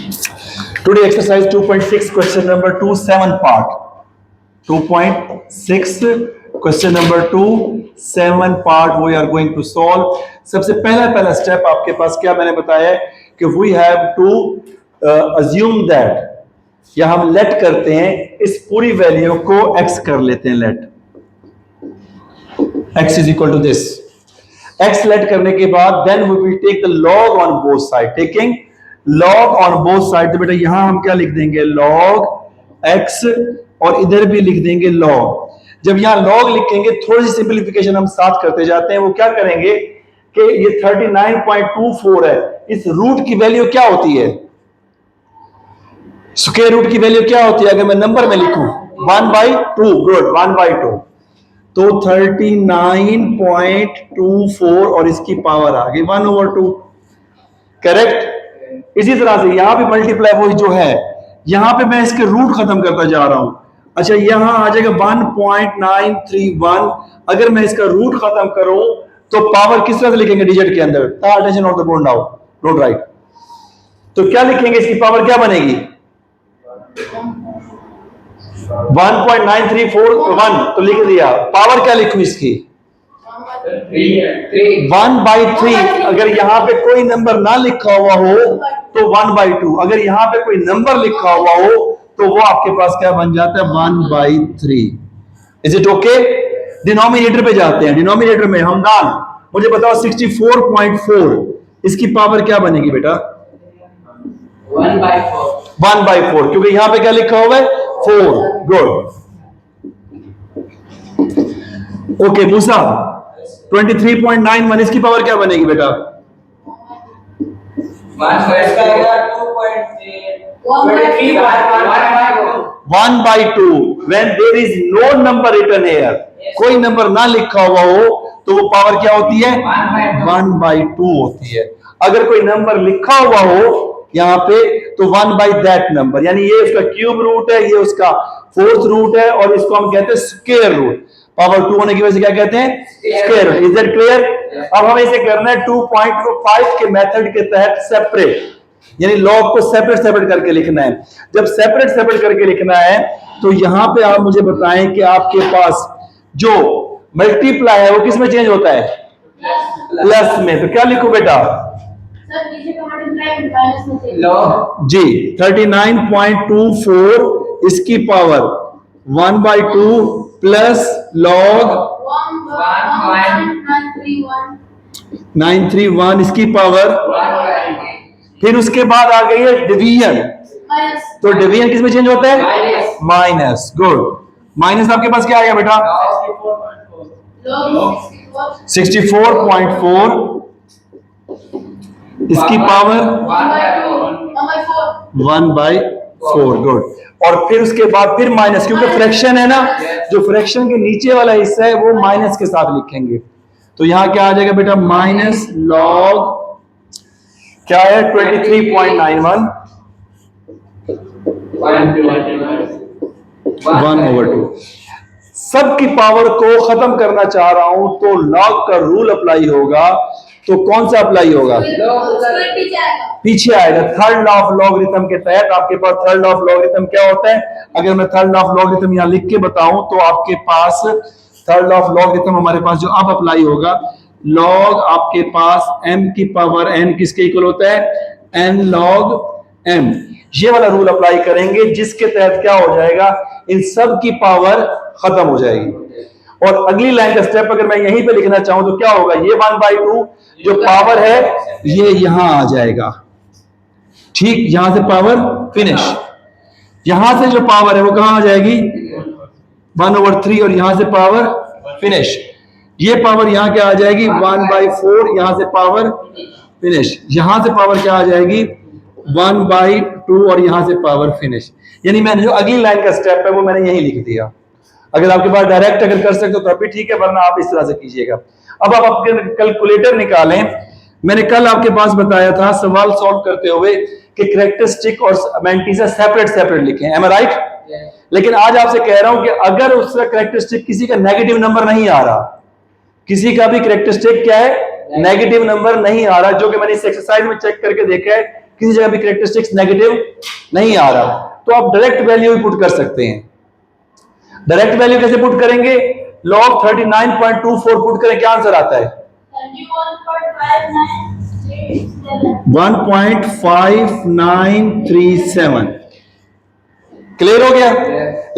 Today exercise 2.6 question number 2 7 part 2.6 question number 2 7 part we are going to solve. सबसे पहला step आपके पास क्या मैंने बताया है कि we have to assume that या हम लेट करते हैं इस पूरी वैल्यू को x कर लेते हैं. Let x is equal to this. x let करने के बाद then we will take the log on both side. Taking log on both side, तो बेटा यहां हम क्या लिख देंगे log x और इधर भी लिख देंगे log. जब यहां log लिखेंगे थोड़ी सी सिंपलीफिकेशन हम साथ करते जाते हैं. वो क्या करेंगे कि ये 39.24 है, इस रूट की वैल्यू क्या होती है, स्क्वायर रूट की वैल्यू क्या होती है अगर मैं नंबर में लिखूं 1/2. गुड, 1/2. तो 39.24 और इसकी पावर आ गई 1/2. करेक्ट. इसी तरह से यहां पे मल्टीप्लाई वो जो है, यहां पे मैं इसके रूट खत्म करता जा रहा हूं. अच्छा, यहां आ जाएगा 1.931. अगर मैं इसका रूट खत्म करूं तो पावर किस तरह से लिखेंगे डिजिट के अंदर. Attention on the board now, don't write. तो क्या लिखेंगे, इसकी पावर क्या बनेगी 1.9341. तो लिख दिया. पावर क्या लिखूं इसकी 1/3. अगर यहां पे कोई नंबर ना लिखा हुआ हो तो 1/2. अगर यहां पे कोई नंबर लिखा हुआ हो तो वो आपके पास क्या बन जाता है 1/3. Is it okay. डिनोमिनेटर पे जाते हैं. डिनोमिनेटर में हमदान मुझे बताओ 64.4 इसकी पावर क्या बनेगी बेटा 1/4 क्योंकि यहां पे क्या लिखा हुआ है 4. गुड. ओके मूसा 23.91 इसकी पावर क्या बनेगी बेटा 1/2. When there is no number written here, कोई नंबर ना लिखा हुआ हो तो वो पावर क्या होती है 1/2 होती है. अगर कोई नंबर लिखा हुआ हो यहाँ पे तो 1/that नंबर, यानी ये उसका क्यूब रूट है, ये उसका फोर्थ रूट है और इसको हम कहते हैं स्क्वायर रूट. पावर 2 होने की वजह से क्या कहते हैं square root. Is that clear. अब हमें इसे करना है 2.5 के मेथड के तहत सेपरेट, यानी लॉग को सेपरेट करके लिखना है. जब सेपरेट करके लिखना है तो यहां पे आप मुझे बताएं कि आपके पास जो मल्टीप्लाई है वो किस में चेंज होता है प्लस में. तो क्या लिखो बेटा जी 39.24 इसकी पावर 1/2 प्लस लॉग 931 इसकी पावर. फिर उसके बाद आ गई है डिवीजन. तो डिवीजन किस में चेंज होता है माइनस. गुड. माइनस आपके पास क्या आएगा बेटा 64.4 इसकी पावर 1/4. गुड. और फिर उसके बाद फिर माइनस, क्योंकि फ्रैक्शन है ना, जो फ्रैक्शन के नीचे वाला हिस्सा है वो माइनस के साथ लिखेंगे. तो यहां क्या आ जाएगा बेटा माइनस लॉग क्या है 23.91 1/2. सबकी पावर को खत्म करना चाह रहा हूं तो लॉग का रूल अप्लाई होगा. तो कौन सा अप्लाई होगा पीछे आएगा. थर्ड लॉ ऑफ लॉगरिथम के तहत आपके पास थर्ड लॉ ऑफ लॉगरिथम क्या होता है. अगर मैं थर्ड लॉ ऑफ लॉगरिथम यहां लिख के बताऊं तो आपके पास थर्ड लॉ ऑफ लॉगरिथम हमारे पास जो अब अप्लाई होगा, लॉग आपके पास m की पावर n किसके इक्वल होता है n log m. ये वाला रूल अप्लाई करेंगे जिसके तहत क्या हो जाएगा इन सब की पावर खत्म हो जाएगी. और अगली लाइन का स्टेप अगर मैं यहीं पे लिखना चाहूं तो क्या होगा, ये 1/2 जो पावर है ये यहां आ जाएगा. ठीक, यहां से पावर फिनिश. यहां से जो पावर है वो कहां आ जाएगी 1/3 और यहां से पावर फिनिश. ये पावर यहां क्या आ जाएगी 1/4. यहां से पावर फिनिश. यहां से पावर क्या आ जाएगी 1/2 और यहां से पावर फिनिश. यानी मैंने जो अगली लाइन का स्टेप है वो मैंने यही लिख दिया. अगर आपके पास डायरेक्ट अगर कर सकते हो तो अभी ठीक है, वरना आप इस तरह से कीजिएगा. अब आप अपने कैलकुलेटर निकालें. मैंने कल आपके पास बताया था सवाल सॉल्व करते हुए कि कैरेक्टरिस्टिक और मैंटिसा सेपरेट लिखें. एम आई राइट. लेकिन आज आपसे कह रहा हूं कि अगर उसका कैरेक्टरिस्टिक किसी का नेगेटिव नंबर नहीं आ रहा, किसी का भी कैरेक्टरिस्टिक क्या है नेगेटिव नंबर नहीं आ रहा, जो कि मैंने इस एक्सरसाइज में चेक करके देखा है किसी जगह भी कैरेक्टरिस्टिक्स नेगेटिव नहीं आ रहा, तो आप डायरेक्ट वैल्यू भी पुट कर सकते हैं। डायरेक्ट वैल्यू कैसे पुट करेंगे? log 39.24 पुट करें, क्या आंसर आता है? 1.5937। क्लियर हो गया?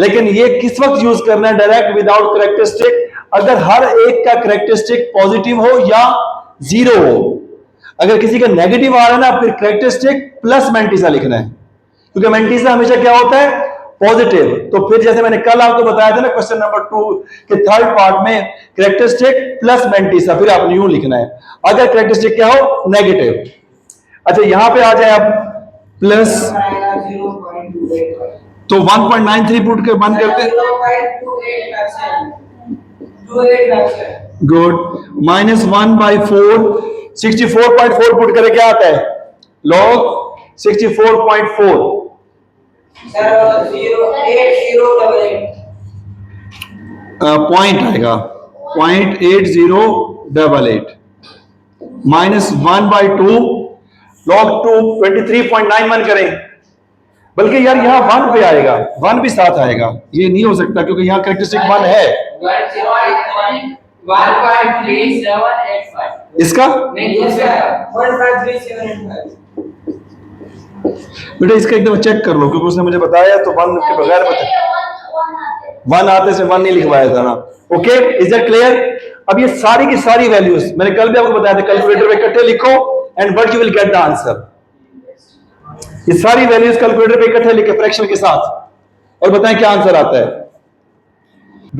लेकिन ये किस वक्त यूज करना है? डायरेक्ट विदाउट कैरेक्टरिस्टिक, अगर हर एक का कैरेक्टरिस्टिक पॉजिटिव हो या जीरो हो। अगर किसी का नेगेटिव आ रहा है ना, फिर कैरेक्टरिस्टिक प्लस मेंटिसा लिखना है, क्योंकि मेंटिसा हमेशा क्या होता है? पॉजिटिव। तो फिर जैसे मैंने कल आपको बताया था ना क्वेश्चन नंबर 2 के थर्ड पार्ट में, कैरेक्टरिस्टिक प्लस मेंटिसा, फिर आपने यूं लिखना है अगर कैरेक्टरिस्टिक क्या हो? नेगेटिव। अच्छा यहां पे आ जाए आप प्लस, तो 1.93 पुट के बंद करते हैं, गुड, -1/4, 64.4 पुट करे क्या आता है? log 64.4 पॉइंट आएगा 0.8088 -1/2 log 2 23.91 करें, बल्कि यार यहाँ 1 पे आएगा, 1 भी साथ आएगा, ये नहीं हो सकता क्योंकि यहाँ कैरेक्टरिस्टिक 1 है। 1.3785 इसका बेटा इसका एकदम चेक कर लो, क्योंकि उसने मुझे बताया तो 1 के बगैर बता 1 आते से 1 नहीं लिखवाया था ना। Okay, is that clear? अब ये सारी की सारी वैल्यूज मैंने कल भी आपको बताया था, कैलकुलेटर पे इकट्ठे लिखो and what you will get the answer. ये सारी वैल्यूज कैलकुलेटर पे इकट्ठे लिखे फ्रैक्शन के साथ और बताएं क्या आंसर आता है।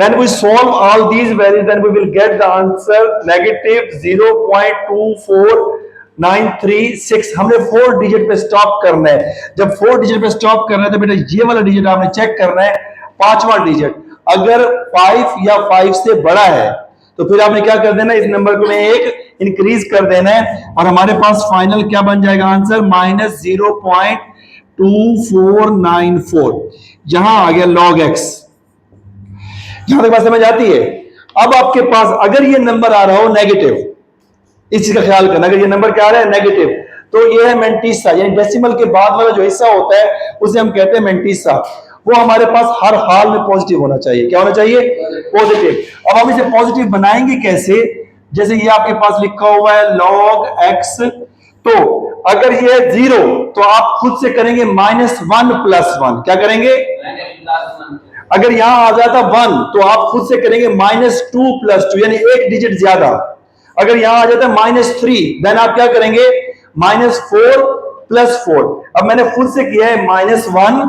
When we solve all these values, then we will get the answer -0.24936। हमने 4 डिजिट पे स्टॉप करना है। जब 4 डिजिट पे स्टॉप करना है तो बेटा ये वाला डिजिट आपने चेक करना है, 5वां डिजिट। अगर 5 या 5 से बड़ा है तो फिर आपने क्या कर देना, इस नंबर को 1 इंक्रीज कर देना है और हमारे पास फाइनल क्या बन जाएगा आंसर? -0.2494। यहां आ गया log x। यहां तक बात समझ आती है? अब आपके पास अगर ये नंबर आ रहा हो नेगेटिव, इस चीज का ख्याल करना, अगर ये नंबर क्या आ रहा है नेगेटिव, तो ये है मेंटिसा, यानी डेसिमल के बाद वाला जो हिस्सा होता है उसे हम कहते हैं मेंटिसा। वो हमारे पास हर हाल में पॉजिटिव होना चाहिए। क्या होना चाहिए? पॉजिटिव। अब हम इसे पॉजिटिव बनाएंगे कैसे? जैसे ये आपके पास लिखा हुआ है log x, तो अगर ये 0 तो आप खुद से करेंगे -1 + 1। क्या करेंगे? अगर यहां आ जाता 1 तो आप खुद से करेंगे -2 + 2, यानी 1 डिजिट ज्यादा। अगर यहां आ जाता -3 देन आप क्या करेंगे? -4 + 4। अब मैंने खुद से किया है -1,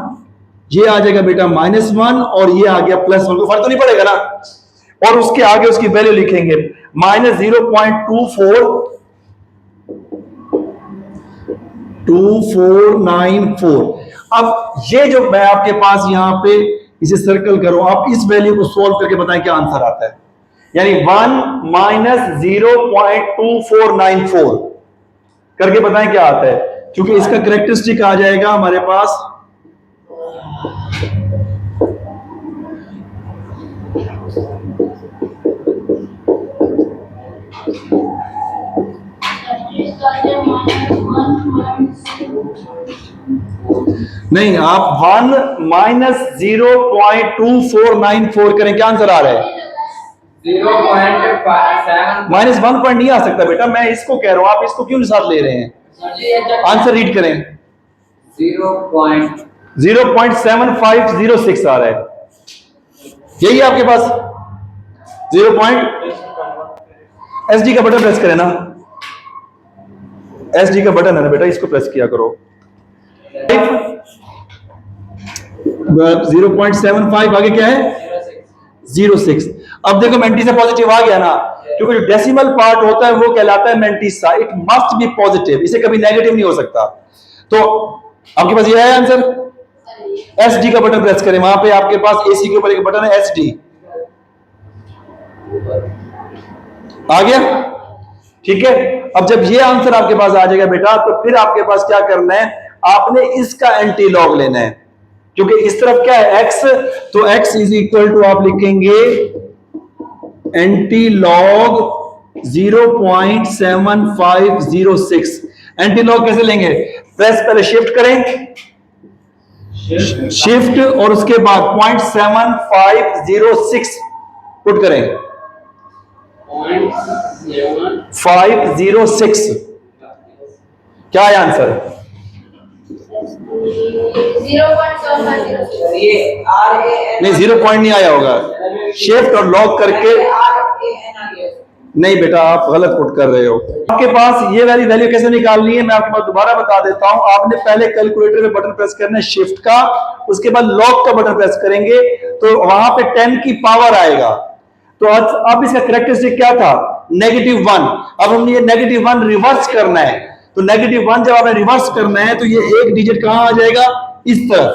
ये आ जाएगा बेटा -1 और ये आ गया +1, तो फर्क तो नहीं पड़ेगा ना। और उसके आगे उसकी वैल्यू लिखेंगे -0.2494। अब ये जो मैं आपके पास यहां पे इसे सर्कल करो, आप इस वैल्यू को सोल्व करके बताएं क्या आंसर आता है। यानी 1 - 0.2494 करके बताएं क्या आता है, क्योंकि इसका कैरेक्टरिस्टिक आ जाएगा हमारे पास नहीं, आप 1 - 0.2494 करें, क्या आंसर आ रहा है? 0.7 -1 पॉइंट नहीं आ सकता बेटा, मैं इसको कह रहा हूं, आप इसको क्यों साथ ले रहे हैं? आंसर रीड करें। 0.7506 आ रहा है, यही है आपके पास 0. SD का बटन प्रेस करें ना, SD का बटन है ना बेटा, इसको प्रेस किया करो। 0.75 आगे क्या है? 06। अब देखो मेंटिसा पॉजिटिव आ गया ना, क्योंकि जो डेसिमल पार्ट होता है वो कहलाता है mantissa. It must be positive, इसे कभी नेगेटिव नहीं हो सकता। तो आपके पास ये है आंसर। SD का बटन प्रेस करें, वहां पे आपके पास AC के ऊपर एक बटन है SD, आ गया? ठीक है। अब जब ये आंसर आपके पास आ जाएगा बेटा, तो फिर आपके पास क्या करना है? आपने इसका एंटी लॉग लेना है, क्योंकि इस तरफ क्या है? x, तो x = आप लिखेंगे एंटी लॉग 0.7506। एंटी लॉग कैसे लेंगे? प्रेस पहले शिफ्ट करें, शिफ्ट और उसके बाद 0.7506 पुट करें, 0.506। क्या है आंसर? 0.7506। नहीं, 0 पॉइंट नहीं आया होगा। शिफ्ट और लॉक करके नहीं बेटा, आप गलत पुट कर रहे हो। आपके पास ये वाली वैल्यू कैसे निकालनी है मैं आपके पास दोबारा बता देता हूं। आपने पहले कैलकुलेटर में बटन प्रेस करना है शिफ्ट का, उसके बाद लॉक का बटन प्रेस करेंगे तो वहां पे 10 की पावर आएगा। तो अब इसका कैरेक्टरिस्टिक क्या था? -1। अब हमने ये -1 रिवर्स करना है, तो -1 जब आपने रिवर्स करना है तो ये एक डिजिट कहां आ जाएगा? इस तरफ।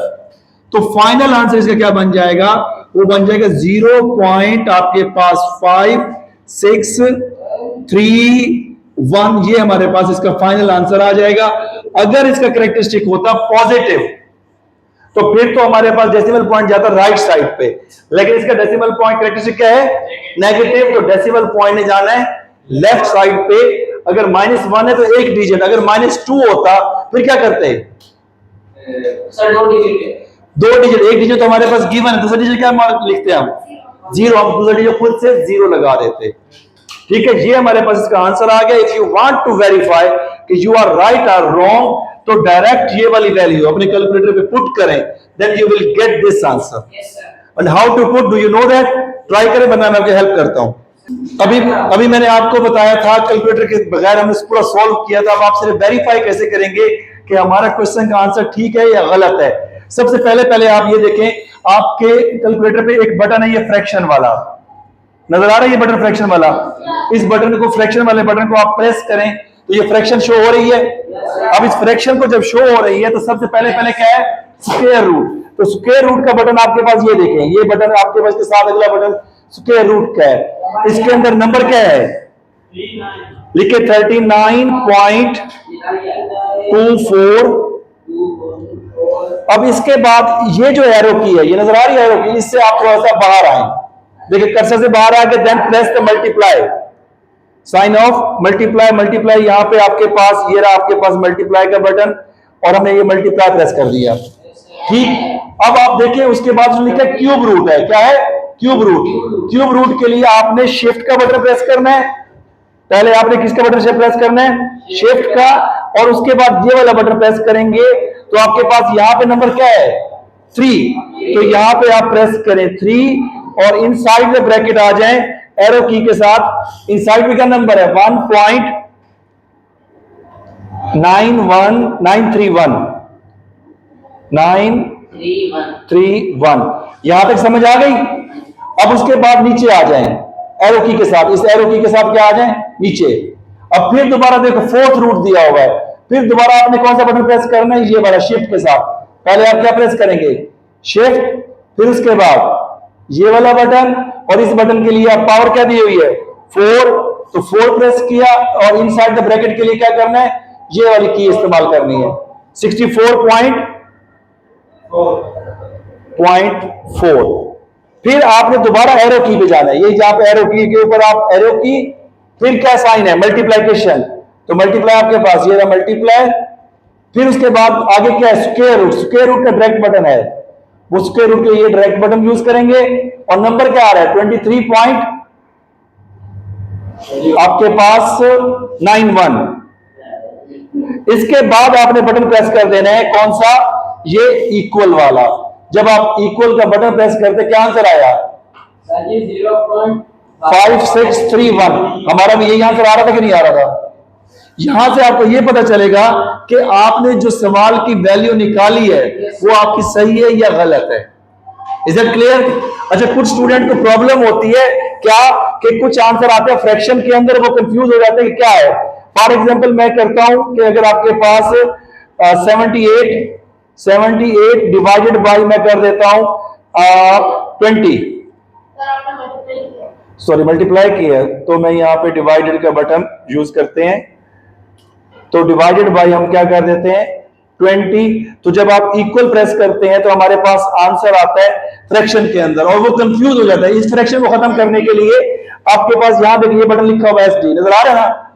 तो फाइनल आंसर इसका क्या बन जाएगा? वो बन जाएगा 0 पॉइंट आपके पास 5,6,3,1। ये हमारे पास इसका फाइनल आंसर आ जाएगा। अगर इसका कैरेक्टरिस्टिक होता पॉजिटिव तो फिर तो हमारे पास डेसिमल पॉइंट जाता राइट साइड पे, लेकिन इसका डेसिमल पॉइंट कैरेक्टरिस्टिक क्या है? नेगेटिव। तो डेसिमल पॉइंट ने जाना है लेफ्ट साइड पे। अगर -1 है तो एक डिजिट, अगर -2 होता फिर क्या करते? Sir 2 digit, 2 digit. एक डिजिट तो हमारे पास गिवन है, दूसरा डिजिट क्या लिखते हैं हम? 0। हम दूसरा डिजिट खुद से 0 लगा देते। ठीक है, ये हमारे पास इसका आंसर आ गया। If you want to verify कि यू आर राइट और रॉन्ग तो डायरेक्ट ये वाली वैल्यू अपने कैलकुलेटर पे पुट करें, then you will get this answer. Yes sir. And how to put, do you know that? Try करें, वरना मैं आपकी हेल्प करता हूं। अभी मैंने आपको बताया था कैलकुलेटर के बगैर हमने पूरा सॉल्व किया था। अब आप सिर्फ वेरीफाई कैसे करेंगे कि हमारा क्वेश्चन का आंसर ठीक है या गलत है? सबसे पहले आप ये देखें, आपके कैलकुलेटर पे एक बटन है ये फ्रैक्शन वाला, नजर आ रहा है ये बटन फ्रैक्शन वाला? इस बटन को, फ्रैक्शन वाले बटन को आप प्रेस करें तो ये फ्रैक्शन शो हो रही है। अब इस फ्रैक्शन को जब शो हो रही है तो सबसे पहले क्या है? Square root. तो स्क्वायर रूट का बटन आपके पास ये देखें, ये बटन आपके पास के साथ अगला बटन स्क्वायर रूट का है। इसके अंदर नंबर क्या है? लिखे 39.24। अब इसके बाद ये जो एरो की है, ये नजर आ रही है एरो की, इससे आप थोड़ा सा बाहर आए, देखिए कर्सर से बाहर आके then press the multiply sign of multiply. यहां पे आपके पास ये रहा आपके पास मल्टीप्लाई का बटन और हमने ये मल्टीप्लाई प्रेस कर दिया। ठीक, अब आप देखिए उसके बाद जो लिखा है क्यूब रूट है। क्या है? Cube root. क्यूब रूट के लिए आपने शिफ्ट का बटन प्रेस करना है। पहले आपने किसका बटन से प्रेस करना है? शिफ्ट का। और उसके बाद ये वाला बटन प्रेस करेंगे तो आपके पास यहां पे नंबर क्या है? 3। तो यहां पे आप प्रेस करें 3 और इनसाइड में ब्रैकेट आ जाए एरो की के साथ। इनसाइड में क्या नंबर है? 1.931 यहां तक समझ आ गई? अब उसके बाद नीचे आ जाएं एरो की के साथ, इस एरो की के साथ क्या आ जाएं? नीचे। अब फिर दोबारा देखो फोर्थ रूट दिया हुआ है, फिर दोबारा आपने कौन सा बटन प्रेस करना है? ये वाला शिफ्ट के साथ। पहले आप क्या प्रेस करेंगे? शिफ्ट, फिर उसके बाद ये वाला बटन, और इस बटन के लिए आप पावर क्या दी हुई है? 4। तो 4 प्रेस किया और इनसाइड द ब्रैकेट के लिए क्या करना है? ये वाली की इस्तेमाल करनी है 64.4। फिर आपने दोबारा एरो की पे जाना है, ये जहां पे एरो की के ऊपर आप एरो की, फिर क्या साइन है? मल्टीप्लिकेशन। तो मल्टीप्लाई आपके पास ये रहा मल्टीप्लाई। फिर उसके बाद आगे क्या है? Square root. स्क्वायर रूट का डायरेक्ट बटन है, वो स्क्वायर रूट के लिए डायरेक्ट बटन यूज करेंगे। और नंबर क्या आ रहा है? 23 पॉइंट आपके पास 91। इसके बाद आपने बटन प्रेस कर देना है कौन सा? ये इक्वल वाला। जब आप इक्वल का बटन प्रेस करते क्या आंसर आया? 0.5631। हमारा भी यही आंसर आ रहा था कि नहीं आ रहा था? यहां से आपको यह पता चलेगा कि आपने जो सवाल की वैल्यू निकाली है वो आपकी सही है या गलत है। Is it clear? अच्छा, कुछ स्टूडेंट को प्रॉब्लम होती है क्या कि कुछ आंसर आते हैं फ्रैक्शन के अंदर, वो कंफ्यूज हो जाते हैं कि क्या है। फॉर एग्जांपल मैं करता हूं कि अगर आपके पास 78 डिवाइडेड बाय मैं कर देता हूं 20, सॉरी मल्टीप्लाई किया, तो मैं यहां पे डिवाइडेड का बटन यूज करते हैं। तो डिवाइडेड बाय हम क्या कर देते हैं? 20। तो जब आप इक्वल प्रेस करते हैं तो हमारे पास आंसर आता है फ्रैक्शन के अंदर, और वो कंफ्यूज हो जाता है। इस फ्रैक्शन को खत्म करने के लिए आपके पास यहां देखिए बटन लिखा हुआ है SD, नजर आ रहा है ना?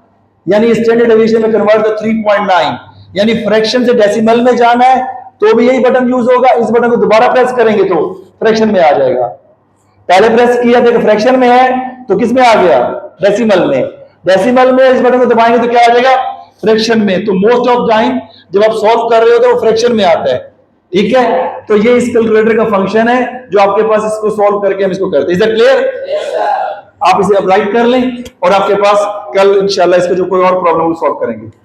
यानी स्टैंडर्ड डेविएशन में कन्वर्ट द 3.9। यानी फ्रैक्शन से डेसिमल में जाना है तो भी यही बटन यूज होगा, इस बटन को दोबारा प्रेस करेंगे तो फ्रैक्शन में आ जाएगा। पहले प्रेस किया देखो फ्रैक्शन में है तो किस में आ गया, डेसिमल में। डेसिमल में इस बटन को दबाएंगे तो क्या आ जाएगा, फ्रैक्शन में। तो मोस्ट ऑफ टाइम जब आप सॉल्व कर रहे हो तो वो फ्रैक्शन में आता है, ठीक है। तो ये इस कैलकुलेटर का फंक्शन है जो आपके पास इसको सॉल्व करके हम इसको करते हैं। Is that clear? आप इसे अब राइट कर लें और आपके पास कल इंशाल्लाह इसका जो कोई और प्रॉब्लम सॉल्व करेंगे।